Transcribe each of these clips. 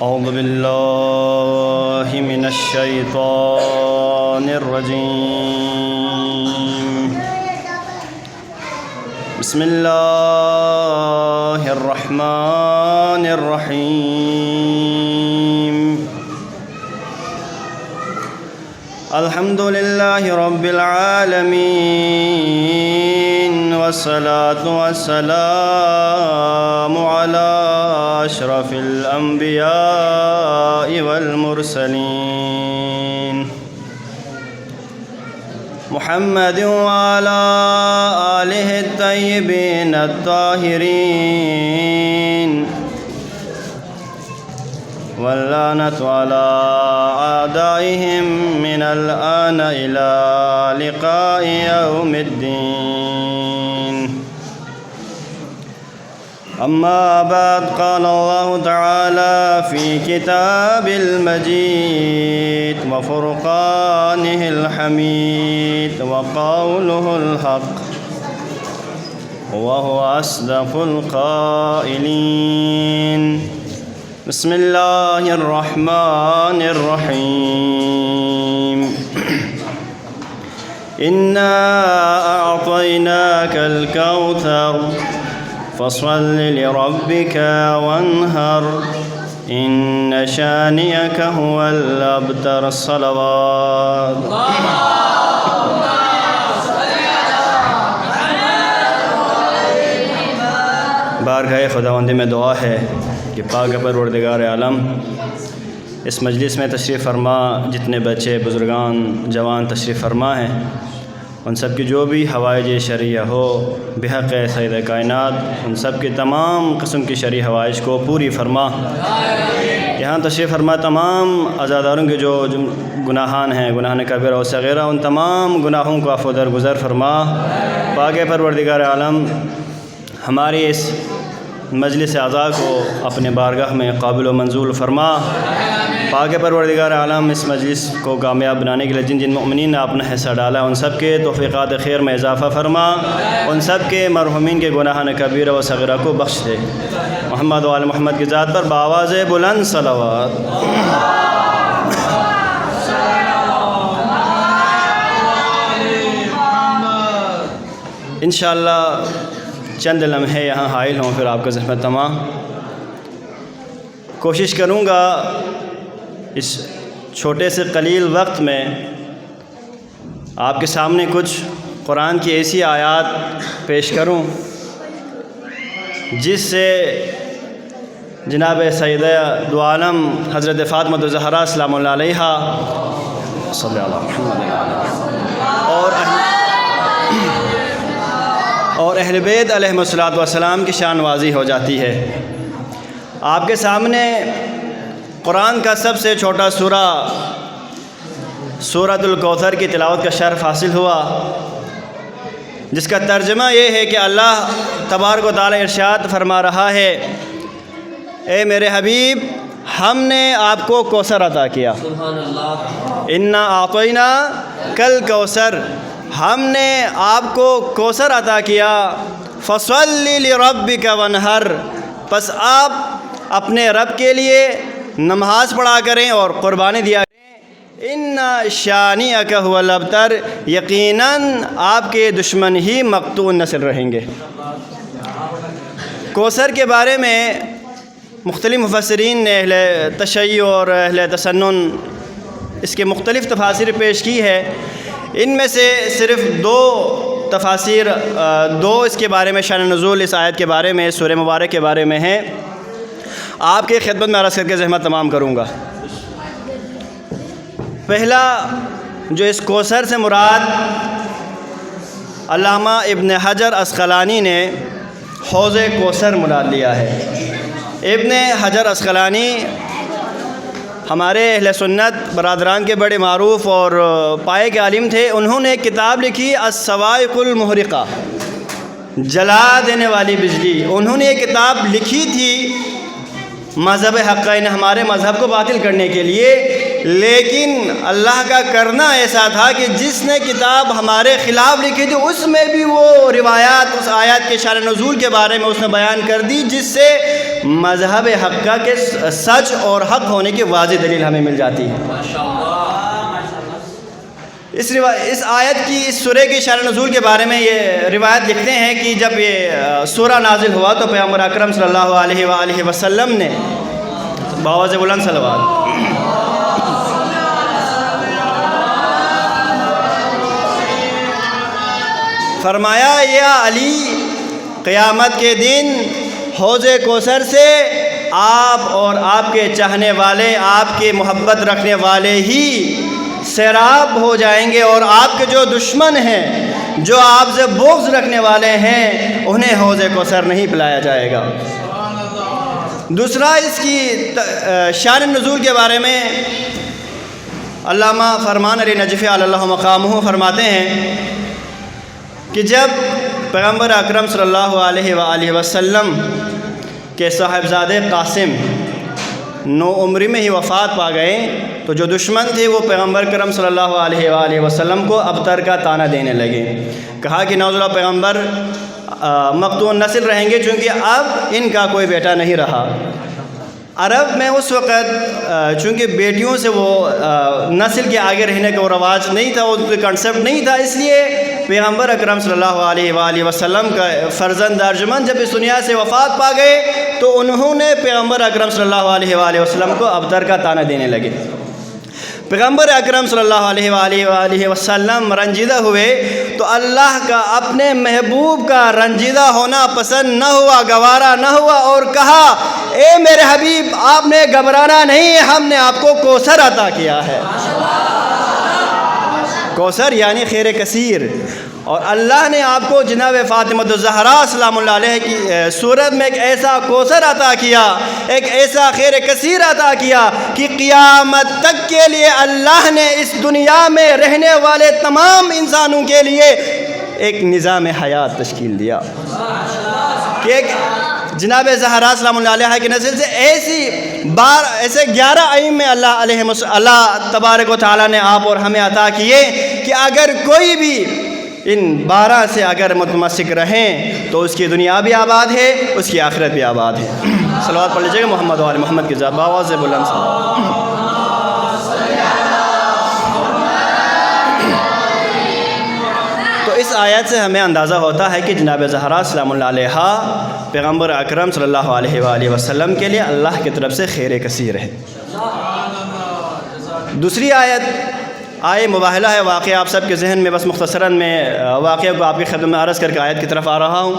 أعوذ بالله من الشيطان الرجيم. بسم الله الرحمن الرحيم. الحمد لله رب العالمين، والصلاة والسلام على أشرف الأنبياء والمرسلين محمد وعلى آله الطيبين الطاهرين، واللعنة على أعدائهم من الآن إلى لقاء يوم الدين. أما بعد، قال الله تعالى في كتاب المجيد وفرقانه الحميد وقوله الحق وهو أصدق القائلين. بسم الله الرحمن الرحيم. إنا أعطيناك الكوثر فصل لربك وانهر إن شانئك هو الأبتر. الصلوات. بارگاہ خداوند میں دعا ہے کہ پاک پروردگار عالم اس مجلس میں تشریف فرما جتنے بچے بزرگان جوان تشریف فرما ہیں ان سب کی جو بھی حوائج شرعیہ ہو بحق سید کائنات ان سب کے تمام قسم کی شرعی حوائج کو پوری فرما. یہاں تشریف فرما تمام عزاداروں کے جو گناہان ہیں، گناہان کبیرہ و صغیرہ، ان تمام گناہوں کو عفو درگزر فرما. پاک پروردگار عالم ہماری اس مجلس اعضاء کو اپنے بارگاہ میں قابل و منظور فرما. پاک پروردگار عالم اس مجلس کو کامیاب بنانے کے لیے جن جن مؤمنین نے اپنا حصہ ڈالا ان سب کے توفیقات خیر میں اضافہ فرما، ان سب کے مرحومین کے گناہان کبیرہ و صغیرہ کو بخش دے. محمد و آل محمد کی ذات پر بآواز بلند صلوات. انشاءاللہ چند لمحے یہاں حائل ہوں پھر آپ کا زحمت تمام. کوشش کروں گا اس چھوٹے سے قلیل وقت میں آپ کے سامنے کچھ قرآن کی ایسی آیات پیش کروں جس سے جناب سیدہ دو عالم حضرت فاطمہ الزہرا سلام اللہ علیہا صلی اللہ علیہ اور اہل بیت علیہم الصلوۃ والسلام کی شان واضح ہو جاتی ہے. آپ کے سامنے قرآن کا سب سے چھوٹا سورہ سورۃ الکوثر کی تلاوت کا شرف حاصل ہوا، جس کا ترجمہ یہ ہے کہ اللہ تبارک و تعالی ارشاد فرما رہا ہے، اے میرے حبیب ہم نے آپ کو کوثر عطا کیا. انا اعطینا کل کوثر، ہم نے آپ کو کوثر عطا کیا. فصلی لربک وانحر، پس آپ اپنے رب کے لیے نماز پڑھا کریں اور قربانی دیا کریں. ان شانئک هو الابتر، یقیناً آپ کے دشمن ہی مقطوع نسل رہیں گے. کوثر کے بارے میں مختلف مفسرین نے اہل تشیع اور اہل تسنن اس کے مختلف تفاسیر پیش کی ہے. ان میں سے صرف دو تفاسیر اس کے بارے میں شان نزول اس آیت کے بارے میں سورہ مبارک کے بارے میں ہیں. آپ کی خدمت میں عرض کر کے زحمت تمام کروں گا. پہلا جو اس کوثر سے مراد علامہ ابن حجر عسقلانی نے حوض کوثر مراد لیا ہے. ابن حجر عسقلانی ہمارے اہل سنت برادران کے بڑے معروف اور پائے کے عالم تھے. انہوں نے ایک کتاب لکھی الصواعق المحرقہ، جلا دینے والی بجلی. انہوں نے یہ کتاب لکھی تھی مذہب حقین ہمارے مذہب کو باطل کرنے کے لیے، لیکن اللہ کا کرنا ایسا تھا کہ جس نے کتاب ہمارے خلاف لکھی تھی اس میں بھی وہ روایات اس آیات کے شان نزول کے بارے میں اس نے بیان کر دی، جس سے مذہب حقہ کے سچ اور حق ہونے کی واضح دلیل ہمیں مل جاتی ہے۔ اس آیت کی، اس سورہ کی شان نزول کے بارے میں یہ روایت لکھتے ہیں کہ جب یہ سورہ نازل ہوا تو پیغمبر اکرم صلی اللہ علیہ وآلہ وسلم نے بآواز بلند صلوات فرمایا، یا علی، قیامت کے دن حوض کوثر سے آپ اور آپ کے چاہنے والے، آپ کی محبت رکھنے والے ہی سیراب ہو جائیں گے، اور آپ کے جو دشمن ہیں، جو آپ سے بغض رکھنے والے ہیں، انہیں حوض کوثر نہیں پلایا جائے گا۔ دوسرا، اس کی شان نزول کے بارے میں علامہ فرمان علی نجفی علی اللہ مقامہ فرماتے ہیں کہ جب پیغمبر اکرم صلی اللہ علیہ وآلہ وسلم کے صاحبزادے قاسم نو عمری میں ہی وفات پا گئے تو جو دشمن تھے وہ پیغمبر کرم صلی اللہ علیہ وآلہ وسلم کو ابتر کا طعنہ دینے لگے۔ کہا کہ نعوذ باللہ پیغمبر مقطوع نسل رہیں گے، چونکہ اب ان کا کوئی بیٹا نہیں رہا۔ عرب میں اس وقت چونکہ بیٹیوں سے وہ نسل کے آگے رہنے کا وہ رواج نہیں تھا، وہ کنسیپٹ نہیں تھا، اس لیے پیغمبر اکرم صلی اللہ علیہ وآلہ وسلم کا فرزند ارجمند جب اس دنیا سے وفات پا گئے تو انہوں نے پیغمبر اکرم صلی اللہ علیہ وآلہ وسلم کو ابتر کا طعنہ دینے لگے۔ پیغمبر اکرم صلی اللہ علیہ وآلہ وسلم رنجیدہ ہوئے تو اللہ کا اپنے محبوب کا رنجیدہ ہونا پسند نہ ہوا، گوارا نہ ہوا، اور کہا، اے میرے حبیب، آپ نے گھبرانا نہیں، ہم نے آپ کو کوثر عطا کیا ہے۔ کوثر یعنی خیر کثیر، اور اللہ نے آپ کو جناب فاطمہ الزہراء سلام اللہ علیہ کی صورت میں ایک ایسا کوثر عطا کیا، ایک ایسا خیر کثیر عطا کیا کہ قیامت تک کے لیے اللہ نے اس دنیا میں رہنے والے تمام انسانوں کے لیے ایک نظام حیات تشکیل دیا کہ ایک جناب زہرا سلام اللہ علیہ کی نسل سے ایسے 11 ائمہ اللہ تبارک و تعالیٰ نے آپ اور ہمیں عطا کیے کہ اگر کوئی بھی ان 12 سے اگر متمسک رہیں تو اس کی دنیا بھی آباد ہے، اس کی آخرت بھی آباد ہے۔ صلوات پڑھ لیجیے گا محمد و آل محمد کی ذات بآواز بلند صلوات۔ تو اس آیت سے ہمیں اندازہ ہوتا ہے کہ جناب زہرا سلام اللہ علیہ پیغمبر اکرم صلی اللہ علیہ وآلہ وسلم کے لیے اللہ کی طرف سے خیر کثیر ہے۔ دوسری آیت آئے مباہلہ ہے، واقعہ آپ سب کے ذہن میں بس مختصراً میں واقعہ کو آپ کی خدمت میں عرض کر کے آیت کی طرف آ رہا ہوں۔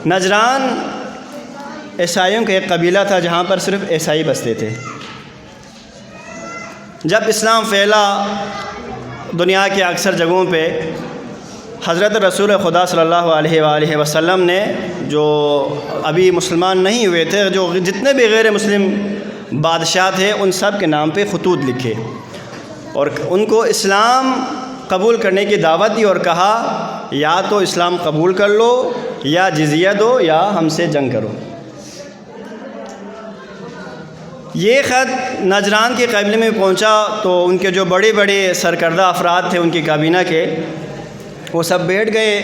نجران عیسائیوں کا ایک قبیلہ تھا جہاں پر صرف عیسائی بستے تھے۔ جب اسلام پھیلا دنیا کے اکثر جگہوں پہ، حضرت رسول خدا صلی اللہ علیہ وآلہ وسلم نے جو ابھی مسلمان نہیں ہوئے تھے، جو جتنے بھی غیر مسلم بادشاہ تھے، ان سب کے نام پہ خطوط لکھے اور ان کو اسلام قبول کرنے کی دعوت دی اور کہا، یا تو اسلام قبول کر لو، یا جزیہ دو، یا ہم سے جنگ کرو۔ یہ خط نجران کے قبیلے میں پہنچا تو ان کے جو بڑے بڑے سرکردہ افراد تھے ان کی کابینہ کے، وہ سب بیٹھ گئے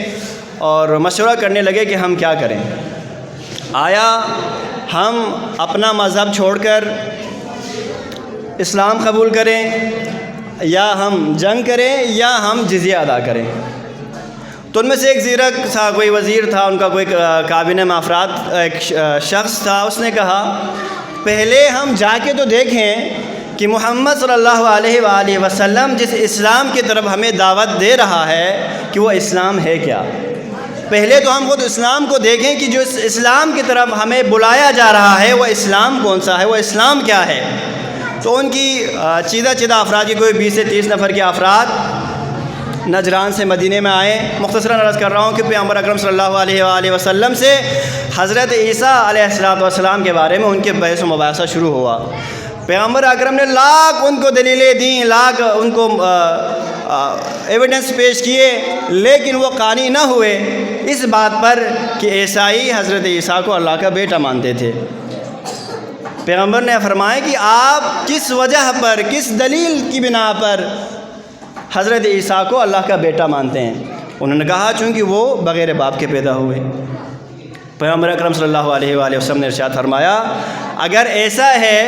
اور مشورہ کرنے لگے کہ ہم کیا کریں۔ آیا ہم اپنا مذہب چھوڑ کر اسلام قبول کریں، یا ہم جنگ کریں، یا ہم جزیہ ادا کریں؟ تو ان میں سے ایک زیرک تھا، کوئی وزیر تھا، ان کا کوئی کابینہ میں افراد ایک شخص تھا، اس نے کہا، پہلے ہم جا کے تو دیکھیں کہ محمد صلی اللہ علیہ وآلہ وسلم جس اسلام کی طرف ہمیں دعوت دے رہا ہے کہ وہ اسلام ہے کیا۔ پہلے تو ہم خود اسلام کو دیکھیں کہ جو اس اسلام کی طرف ہمیں بلایا جا رہا ہے وہ اسلام کون سا ہے، وہ اسلام کیا ہے۔ تو ان کی چیدہ افراد کی کوئی 20 سے 30 نفر کے افراد نجران سے مدینے میں آئے۔ مختصراً عرض کر رہا ہوں کہ پیغمبر اکرم صلی اللہ علیہ وآلہ وسلم سے حضرت عیسیٰ علیہ السلام کے بارے میں ان کے بحث و مباحثہ شروع ہوا۔ پیغمبر اکرم نے لاکھ ان کو دلیلیں دیں، لاکھ ان کو ایویڈنس پیش کیے، لیکن وہ قانع نہ ہوئے اس بات پر کہ عیسائی حضرت عیسیٰ کو اللہ کا بیٹا مانتے تھے۔ پیغمبر نے فرمایا کہ آپ کس وجہ پر، کس دلیل کی بنا پر حضرت عیسیٰ کو اللہ کا بیٹا مانتے ہیں؟ انہوں نے کہا چونکہ وہ بغیر باپ کے پیدا ہوئے۔ پیغمبر اکرم صلی اللہ علیہ وآلہ وسلم نے ارشاد فرمایا اگر ایسا ہے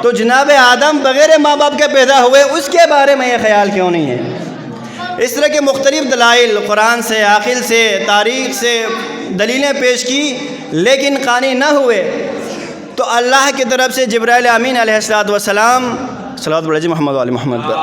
تو جناب آدم بغیر ماں باپ کے پیدا ہوئے اس کے بارے میں یہ خیال کیوں نہیں ہے؟ اس طرح کے مختلف دلائل قرآن سے، عقل سے، تاریخ سے دلیلیں پیش کی لیکن قانی نہ ہوئے تو اللہ کی طرف سے جبرائیل امین علیہ السلام صلوات بڑھے محمد علی محمد پر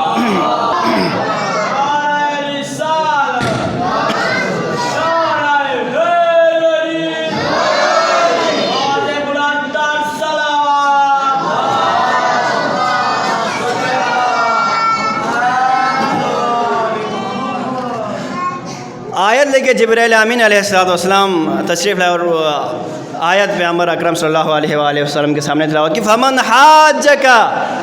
آیت لے کے جبرائیل امین علیہ السلام تشریف لائے اور آیت پیغمبر اکرم صلی اللہ علیہ وآلہ وسلم کے سامنے تلاوت کی فمن حاجک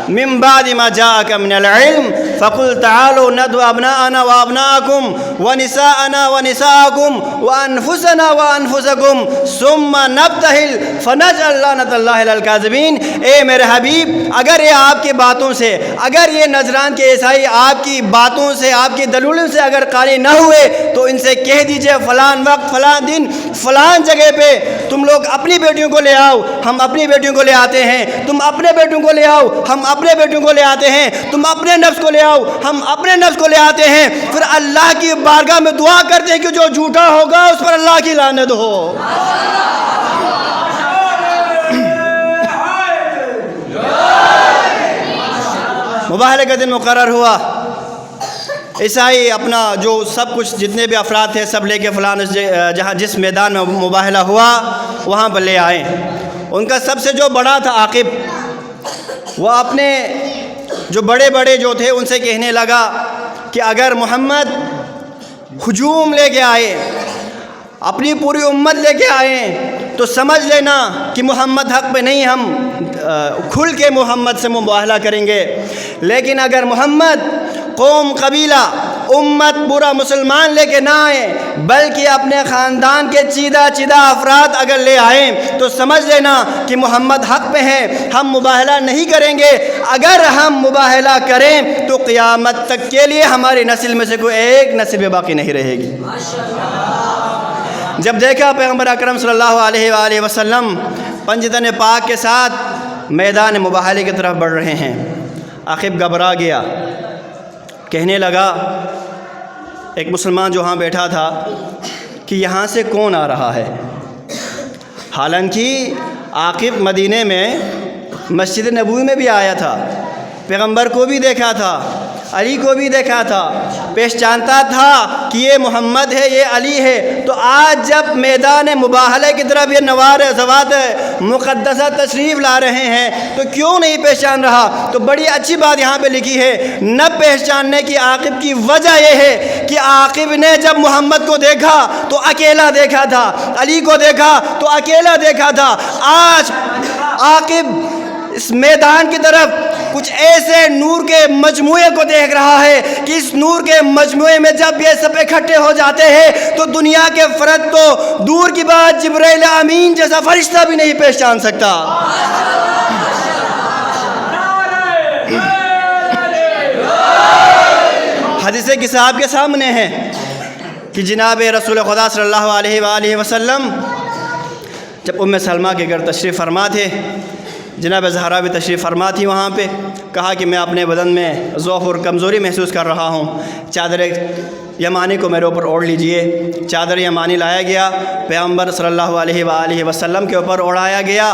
من بعد ما جاءک من العلم فقل تعالوا ندعو ابناءنا وابناءکم ونساءنا ونساءکم وانفسنا وانفسکم ثم نبتہل فنجعل لعنۃ اللہ علی الکاذبین۔ اے میرے حبیب اگر یہ آپ کی باتوں سے، اگر یہ نذران کے عیسائی آپ کی باتوں سے، آپ کی دلیلوں سے اگر قانع نہ ہوئے تو ان سے کہہ دیجئے فلان وقت، فلان دن، فلان جگہ پہ تم لوگ اپنی بیٹیوں کو لے آؤ، ہم اپنی بیٹیوں کو لے آتے ہیں، تم اپنے بیٹوں کو لے آؤ، ہم اپنے بیٹوں کو لے آتے ہیں، تم اپنے نفس کو لے آؤ، ہم اپنے نفس کو لے آتے ہیں، پھر اللہ کی بارگاہ میں دعا کرتے ہیں کہ جو جھوٹا ہوگا اس پر اللہ کی لعنت ہو۔ مباہلے کا دن مقرر ہوا، عیسائی اپنا جو سب کچھ جتنے بھی افراد تھے سب لے کے فلان جہاں جس میدان میں مباہلہ ہوا وہاں پر لے آئے۔ ان کا سب سے جو بڑا تھا عاقب، وہ اپنے جو بڑے بڑے جو تھے ان سے کہنے لگا کہ اگر محمد ہجوم لے کے آئے، اپنی پوری امت لے کے آئے تو سمجھ لینا کہ محمد حق پہ نہیں، ہم کھل کے محمد سے مباہلہ کریں گے، لیکن اگر محمد قوم، قبیلہ، امت، پورا مسلمان لے کے نہ آئیں بلکہ اپنے خاندان کے چیدہ افراد اگر لے آئیں تو سمجھ لینا کہ محمد حق پہ ہیں، ہم مباہلہ نہیں کریں گے۔ اگر ہم مباہلہ کریں تو قیامت تک کے لیے ہماری نسل میں سے کوئی ایک نسل بھی باقی نہیں رہے گی۔ جب دیکھا پیغمبر اکرم صلی اللہ علیہ وآلہ وسلم پنجتن پاک کے ساتھ میدان مباہلے کی طرف بڑھ رہے ہیں، عاقب گھبرا گیا، کہنے لگا ایک مسلمان جو وہاں بیٹھا تھا کہ یہاں سے کون آ رہا ہے؟ حالانکہ عاقب مدینے میں مسجد نبوی میں بھی آیا تھا، پیغمبر کو بھی دیکھا تھا، علی کو بھی دیکھا تھا، پہچانتا تھا کہ یہ محمد ہے، یہ علی ہے، تو آج جب میدان مباہلے کی طرف یہ نوار ذوات مقدسہ تشریف لا رہے ہیں تو کیوں نہیں پہچان رہا؟ تو بڑی اچھی بات یہاں پہ لکھی ہے، نہ پہچاننے کی عاقب کی وجہ یہ ہے کہ عاقب نے جب محمد کو دیکھا تو اکیلا دیکھا تھا، علی کو دیکھا تو اکیلا دیکھا تھا۔ آج عاقب اس میدان کی طرف کچھ ایسے نور کے مجموعے کو دیکھ رہا ہے کہ اس نور کے مجموعے میں جب یہ سب اکٹھے ہو جاتے ہیں تو دنیا کے فرد تو دور کی بات جبرائیل امین جیسا فرشتہ بھی نہیں پہچان سکتا۔ حدیث کس آپ کے سامنے ہے کہ جناب رسول خدا صلی اللہ علیہ وآلہ وسلم جب ام سلمہ کے گھر تشریف فرما تھے، جناب زہرا بھی تشریف فرما تھی، وہاں پہ کہا کہ میں اپنے بدن میں ضعف اور کمزوری محسوس کر رہا ہوں، چادر یمانی کو میرے اوپر اوڑھ لیجئے۔ چادر یمانی لایا گیا، پیغمبر صلی اللہ علیہ وآلہ وسلم کے اوپر اوڑھایا گیا۔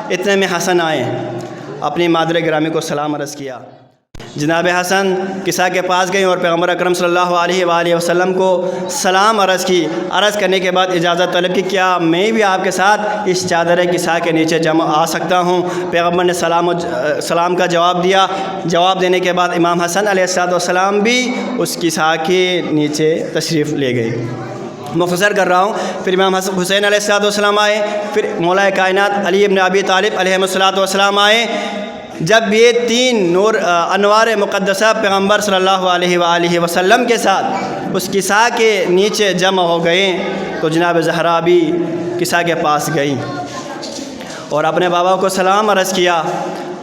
اتنے میں حسن آئے، اپنی مادر گرامی کو سلام عرض کیا۔ جناب حسن کسا کے پاس گئیں اور پیغمبر اکرم صلی اللہ علیہ وآلہ وسلم کو سلام عرض کی۔ عرض کرنے کے بعد اجازت طلب کی، کیا میں بھی آپ کے ساتھ اس چادر کسا کے نیچے جمع آ سکتا ہوں؟ پیغمبر نے سلام کا جواب دیا۔ جواب دینے کے بعد امام حسن علیہ السلام بھی اس کسا کے نیچے تشریف لے گئے۔ مختصر کر رہا ہوں، پھر امام حسین علیہ السلام آئے، پھر مولا کائنات علی ابن ابی طالب علیہ السلام آئے۔ جب یہ تین نور انوار مقدسہ پیغمبر صلی اللہ علیہ وآلہ وسلم کے ساتھ اس کسا کے نیچے جمع ہو گئے تو جناب زہرا بھی کسا کے پاس گئیں اور اپنے بابا کو سلام عرض کیا۔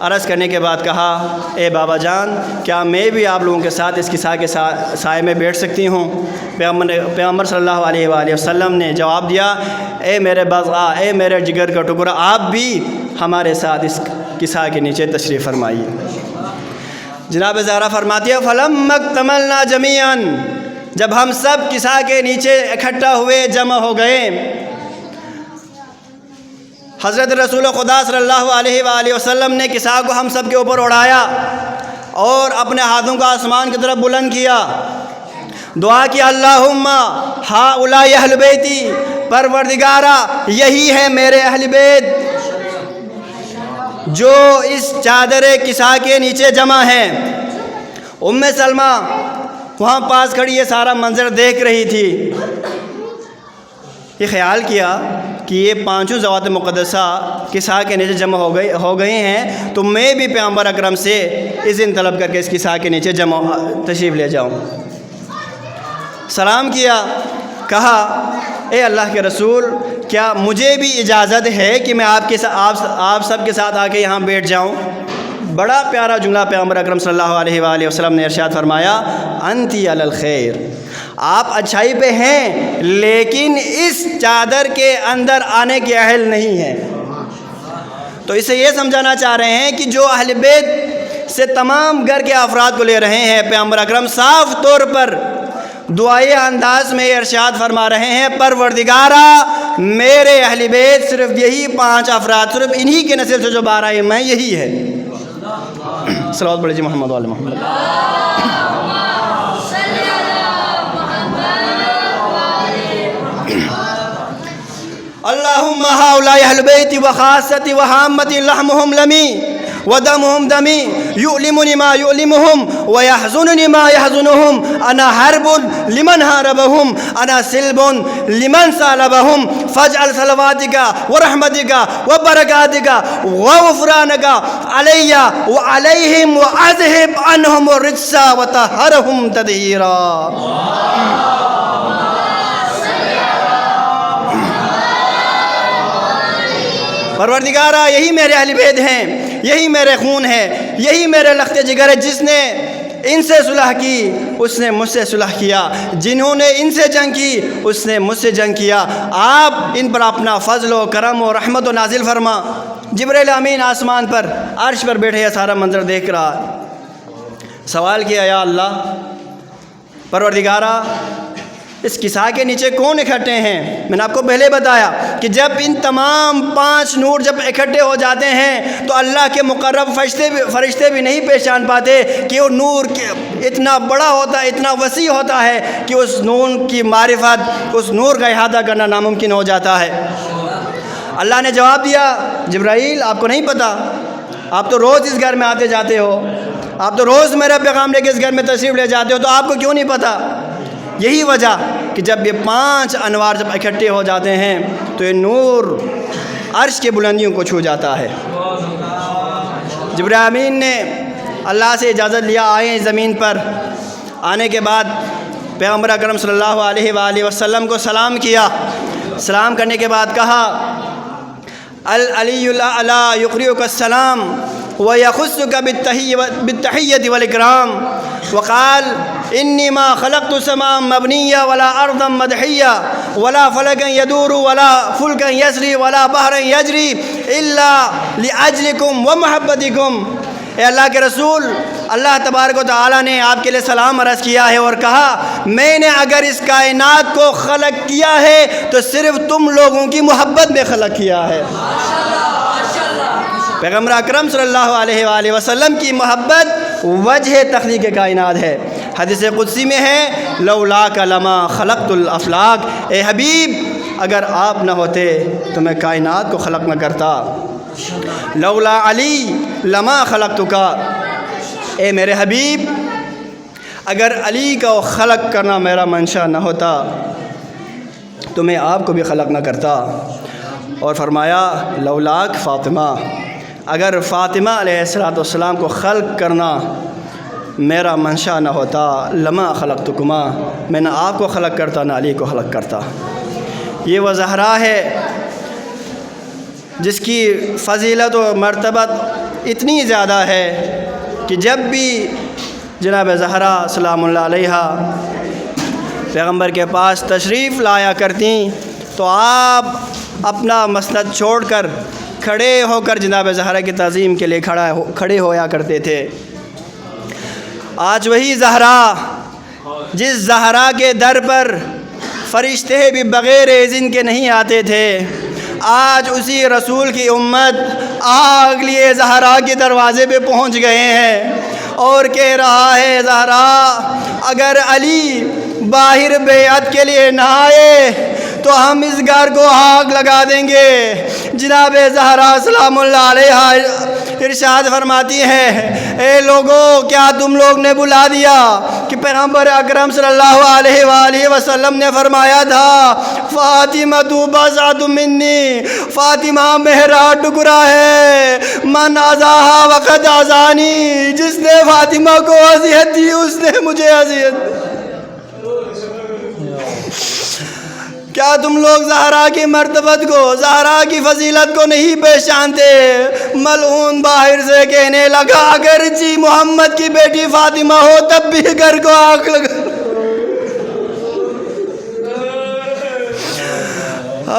عرض کرنے کے بعد کہا اے بابا جان کیا میں بھی آپ لوگوں کے ساتھ اس قصہ کے سائے میں بیٹھ سکتی ہوں؟ پیغمبر صلی اللہ علیہ وآلہ وسلم نے جواب دیا اے میرے بضع، اے میرے جگر کا ٹکڑا، آپ بھی ہمارے ساتھ اس قصہ کے نیچے تشریف فرمائیے۔ جناب زہرا فرماتی ہے فَلَمَّا اكْتَمَلْنَا جَمِيعًا، جب ہم سب قصہ کے نیچے اکٹھا ہوئے، جمع ہو گئے، حضرت رسول خدا صلی اللہ علیہ وآلہ وسلم نے قصہ کو ہم سب کے اوپر اڑایا اور اپنے ہاتھوں کو آسمان کی طرف بلند کیا، دعا کی اللہم ہؤلاء اہل بیتی، پروردگارا یہی ہے میرے اہل بیت جو اس چادر قصہ کے نیچے جمع ہیں۔ ام سلمہ وہاں پاس کھڑی یہ سارا منظر دیکھ رہی تھی، یہ خیال کیا کہ یہ پانچوں ذوات مقدسہ قصہ کے نیچے جمع ہو گئے ہیں تو میں بھی پیغمبر اکرم سے اذن طلب کر کے اس قصہ کے نیچے تشریف لے جاؤں۔ سلام کیا، کہا اے اللہ کے رسول کیا مجھے بھی اجازت ہے کہ میں آپ سب کے ساتھ آ کے یہاں بیٹھ جاؤں؟ بڑا پیارا جملہ پیغمبر اکرم صلی اللہ علیہ وآلہ وسلم نے ارشاد فرمایا انتی علی الخیر، آپ اچھائی پہ ہیں لیکن اس چادر کے اندر آنے کے اہل نہیں ہیں۔ تو اسے یہ سمجھانا چاہ رہے ہیں کہ جو اہل بیت سے تمام گھر کے افراد کو لے رہے ہیں، پیغمبر اکرم صاف طور پر دعائے انداز میں ارشاد فرما رہے ہیں پروردگارا میرے اہل بیت صرف یہی 5 افراد، صرف انہی کے نسل سے جو 12 امام ہیں یہی ہے۔ صلوات پڑھیں جی محمد وعلی محمد۔ اللہم ہؤلاء اہل بیتی وخاصتی وحامتی لحمہم لمی ودمہم دمی یؤلمنی ما یؤلمہم ویحزننی ما یحزنہم انا حرب لمن حاربہم انا سلب لمن سالبہم فاجعل صلواتک ورحمتک وبرکاتک وغفرانک علی وعلیہم واذہب عنہم الرجس وطہرہم تطہیرا۔ پروردگارا یہی میرے اہل بیت ہیں، یہی میرے خون ہے، یہی میرے لخت جگر ہے، جس نے ان سے صلح کی اس نے مجھ سے صلح کیا، جنہوں نے ان سے جنگ کی اس نے مجھ سے جنگ کیا، آپ ان پر اپنا فضل و کرم و رحمت و نازل فرما۔ جبرائیل امین آسمان پر عرش پر بیٹھے یہ سارا منظر دیکھ رہا، سوال کیا یا اللہ پروردگارا اس قصہ کے نیچے کون اکٹھے ہیں؟ میں نے آپ کو پہلے بتایا کہ جب ان تمام 5 نور جب اکٹھے ہو جاتے ہیں تو اللہ کے مقرب فرشتے بھی نہیں پہچان پاتے کہ وہ نور اتنا بڑا ہوتا ہے، اتنا وسیع ہوتا ہے کہ اس نور کی معرفت، اس نور کا احاطہ کرنا ناممکن ہو جاتا ہے۔ اللہ نے جواب دیا جبرائیل آپ کو نہیں پتہ، آپ تو روز اس گھر میں آتے جاتے ہو، آپ تو روز میرا پیغام لے کے اس گھر میں تشریف لے جاتے ہو، تو آپ کو کیوں نہیں پتہ؟ یہی وجہ کہ جب یہ 5 انوار جب اکٹھے ہو جاتے ہیں تو یہ نور عرش کے بلندیوں کو چھو جاتا ہے۔ جبرائیل امین نے اللہ سے اجازت لیا آئیں زمین پر، آنے کے بعد پیغمبر اکرم صلی اللہ علیہ وآلہ وسلم کو سلام کیا، سلام کرنے کے بعد کہا العلی الاعلی یقرئک السلام ویخصک بالتحیۃ والاکرام وقال انی ما خلقت السماء مبنیہ ولا ارضا مدحیہ ولا فلکا یدور ولا فلکا یسری ولا بحرا یجری الا لاجلکم ومحبتکم۔ اے اللہ کے رسول، اللہ تبارک و تعالیٰ نے آپ کے لیے سلام عرض کیا ہے اور کہا میں نے اگر اس کائنات کو خلق کیا ہے تو صرف تم لوگوں کی محبت میں خلق کیا ہے۔ پیغمبر اکرم صلی اللہ علیہ وآلہ وسلم کی محبت وجہ تخلیق کائنات ہے۔ حدیث قدسی میں ہے لولاک لما خلقت الافلاک، اے حبیب اگر آپ نہ ہوتے تو میں کائنات کو خلق نہ کرتا۔ لولا علی لما خلقتک، اے میرے حبیب اگر علی کا خلق کرنا میرا منشا نہ ہوتا تو میں آپ کو بھی خلق نہ کرتا۔ اور فرمایا لولاک فاطمہ، اگر فاطمہ علیہ السلام کو خلق کرنا میرا منشا نہ ہوتا لما خلقتکما، میں نہ آپ کو خلق کرتا نہ علی کو خلق کرتا۔ یہ وہ زہرا ہے جس کی فضیلت و مرتبت اتنی زیادہ ہے کہ جب بھی جناب زہرا سلام اللہ علیہا پیغمبر کے پاس تشریف لایا کرتیں تو آپ اپنا مسند چھوڑ کر کھڑے ہو کر جناب زہرا کی تعظیم کے لیے کھڑے ہویا کرتے تھے۔ آج وہی زہرا، جس زہرا کے در پر فرشتے بھی بغیر اذن کے نہیں آتے تھے، آج اسی رسول کی امت آگ لیے زہرا کے دروازے پہ پہنچ گئے ہیں اور کہہ رہا ہے زہرا اگر علی باہر بیعت کے لیے نہ آئے تو ہم اس گھر کو آگ لگا دیں گے۔ جناب زہرا سلام اللہ علیہا ارشاد فرماتی ہیں اے لوگو، کیا تم لوگ نے بلا دیا کہ پیغمبر اکرم صلی اللہ علیہ وآلہ وسلم نے فرمایا تھا فاطمہ تو بضعۃ منی، فاطمہ میرا ٹکڑا ہے، من اذاہا وقد اذانی، جس نے فاطمہ کو اذیت دی اس نے مجھے اذیت دی۔ کیا تم لوگ زہرا کی مرتبت کو، زہرا کی فضیلت کو نہیں پہچانتے؟ ملعون باہر سے کہنے لگا اگرچہ محمد کی بیٹی فاطمہ ہو تب بھی گھر کو آگ لگا۔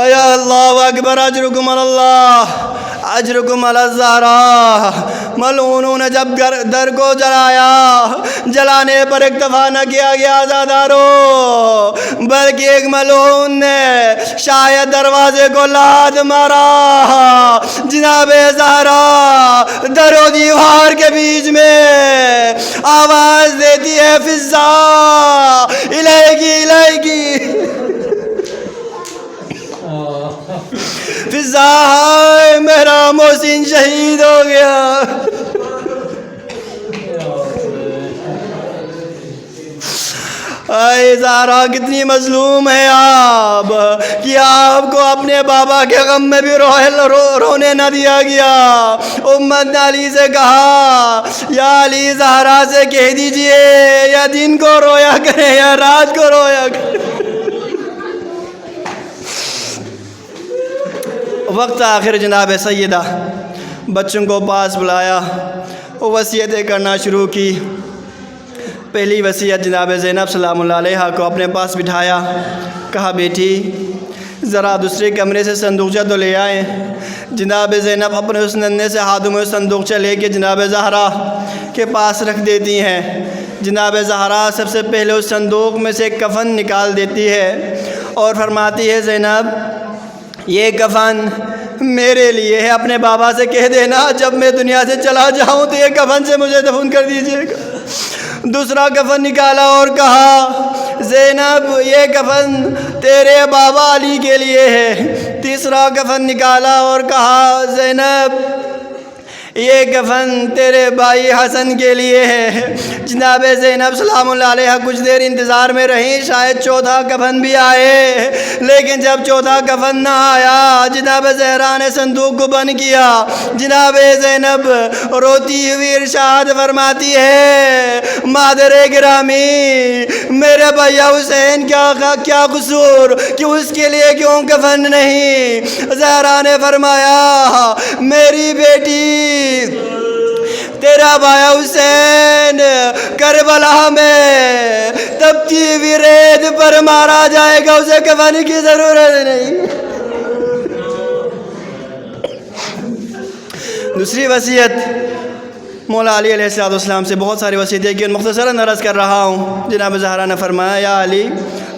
یا اللہ اکبر، اجرکم اللہ، اجرکم علی الزہرا۔ ملعونوں نے جب در کو جلایا، جلانے پر اکتفا نہ کیا گیا عزادارو، بلکہ ایک ملعون نے شاید دروازے کو لاد مارا۔ جناب زہرا در و دیوار کے بیچ میں آواز دیتی ہے فضا الیکی الیکی، فضا ہائے میرا محسن شہید ہو گیا۔ اے زہرا کتنی مظلوم ہے آپ کہ آپ کو اپنے بابا کے غم میں بھی رونے نہ دیا گیا۔ امت نے علی سے کہا یا علی زہرا سے کہہ دیجئے یا دن کو رویا کرے یا رات کو رویا کرے۔ وقت آخر جناب سیدہ بچوں کو پاس بلایا، وصیتیں کرنا شروع کی۔ پہلی وصیت جناب زینب سلام اللہ علیہا کو اپنے پاس بٹھایا، کہا بیٹی ذرا دوسرے کمرے سے صندوقچہ تو لے آئیں۔ جناب زینب اپنے اس ننھے سے ہاتھوں میں صندوقچہ لے کے جناب زہرا کے پاس رکھ دیتی ہیں۔ جناب زہرا سب سے پہلے اس صندوق میں سے ایک کفن نکال دیتی ہے اور فرماتی ہے زینب یہ کفن میرے لیے ہے، اپنے بابا سے کہہ دینا جب میں دنیا سے چلا جاؤں تو یہ کفن سے مجھے دفن کر دیجیے گا۔ دوسرا کفن نکالا اور کہا زینب یہ کفن تیرے بابا علی کے لیے ہے۔ تیسرا کفن نکالا اور کہا زینب یہ کفن تیرے بھائی حسن کے لیے ہے۔ جناب زینب سلام اللہ علیہ کچھ دیر انتظار میں رہیں، شاید چوتھا کفن بھی آئے، لیکن جب چوتھا کفن نہ آیا جناب زہرا نے صندوق کو بند کیا۔ جناب زینب روتی ہوئی ارشاد فرماتی ہے مادر گرامی میرے بھیا حسین کیا قصور کہ اس کے لیے کیوں کفن نہیں؟ زہرا نے فرمایا میری بیٹی تیرا بھائی حسین کربلا میں تپتی ہوئی ریت پر مارا جائے گا، اسے کفن کی ضرورت نہیں۔ دوسری وصیت مولا علی علیہ السلام سے بہت ساری وصیتیں کی، مختصراً عرض کر رہا ہوں۔ جناب زہرا نے فرمایا یا علی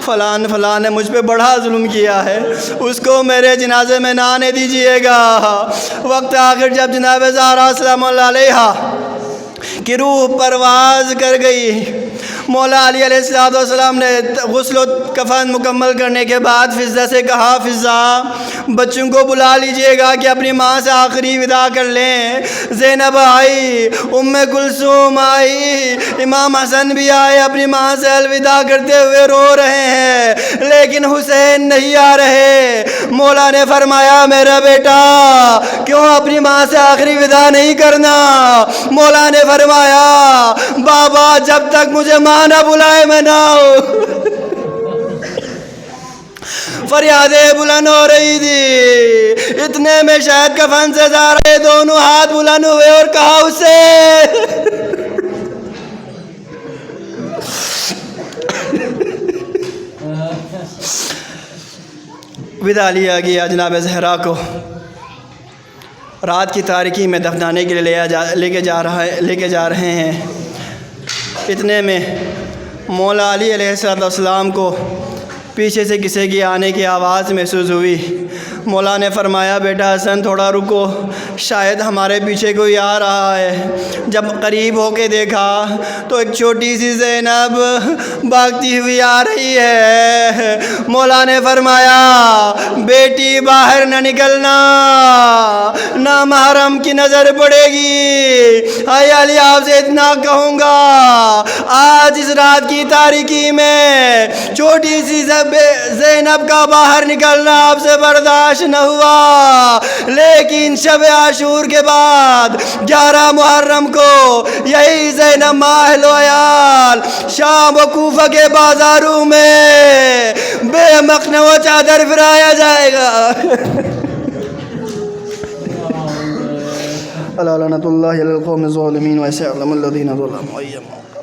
فلاں نے مجھ پہ بڑا ظلم کیا ہے، اس کو میرے جنازے میں نہ آنے دیجیے گا۔ وقت آخر جب جناب زہرا سلام اللہ علیہا کی روح پرواز کر گئی، مولا علی علیہ السلام نے غسل و کفن مکمل کرنے کے بعد فضہ سے کہا فضہ بچوں کو بلا لیجئے گا کہ اپنی ماں سے آخری وداع کر لیں۔ زینب آئی، کلثوم آئی، امام حسن بھی آئے، اپنی ماں سے الوداع کرتے ہوئے رو رہے ہیں، لیکن حسین نہیں آ رہے۔ مولا نے فرمایا میرا بیٹا کیوں اپنی ماں سے آخری وداع نہیں کرنا؟ مولا نے فرمایا بابا جب تک مجھے ماں نہ بلائے میں نہ ہوں۔ فریادیں بلند ہو رہی تھی، اتنے میں شاید کفن سے زارے دونوں ہاتھ بلند ہوئے اور کہا اسے ودا لیا گیا جناب زہرا کو رات کی تاریکی میں دفنانے کے لیے لے کے جا رہے ہیں۔ اتنے میں مولا علی علیہ السلام کو پیچھے سے کسی کی آنے کی آواز محسوس ہوئی۔ مولا نے فرمایا بیٹا حسن تھوڑا رکو، شاید ہمارے پیچھے کوئی آ رہا ہے۔ جب قریب ہو کے دیکھا تو ایک چھوٹی سی زینب بھاگتی ہوئی آ رہی ہے۔ مولا نے فرمایا بیٹی باہر نہ نکلنا، نامحرم کی نظر پڑے گی۔ اے علی آپ سے اتنا کہوں گا، آج اس رات کی تاریکی میں چھوٹی سی زینب کا باہر نکلنا آپ سے برداشت نہ ہوا، لیکن شب عاشور کے بعد 11 محرم کو یہی زینب ماہل و عیال شام و کوفہ کے بازاروں میں بے مخنہ و چادر پھرایا جائے گا۔ الا لعنۃ اللہ علی القوم الظالمین وسيعلم الذین ظلموا أي منقلب